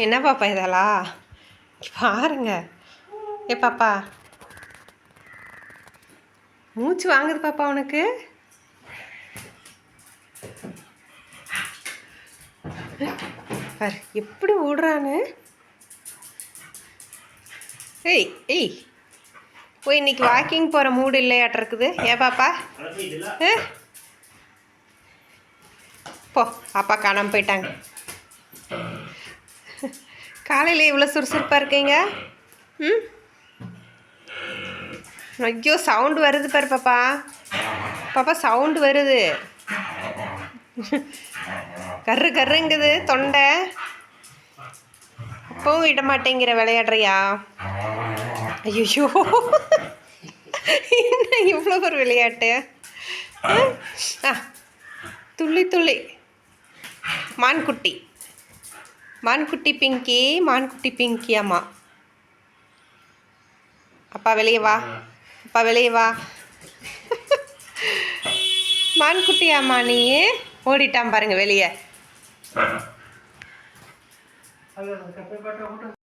என்ன பாப்பா இதெல்லாம் பாருங்க. ஏ பாப்பா, மூச்சு வாங்குது பாப்பா உனக்கு. பாரு எப்படி ஓடுறான்னு. ஏய் ஏய், போய் இன்னைக்கு வாக்கிங் போகிற மூடு இல்லையாட்ட இருக்குது. ஏன் பாப்பா? போ, பாப்பா காணாமல் போயிட்டாங்க. காலையில் இவ்வளோ சுறுசுறுப்பாக இருக்கீங்க. ம், ஐயோ சவுண்டு வருது பாரு பாப்பா. பாப்பா சவுண்டு வருது. கர்ரு கர்ருங்குது தொண்டை. அப்பவும் விட மாட்டேங்கிற விளையாடுறியா? ஐயோ, என்ன இவ்வளோ ஒரு விளையாட்டு. துள்ளி துள்ளி மான்குட்டி, மான்குட்டி பிங்கி, மான்குட்டி பிங்கி. அம்மா அப்பா வெளியே வா, அப்பா வெளியே வா. மான்குட்டியாம்மா நீ? ஓடிட்டான் பாருங்க வெளியே.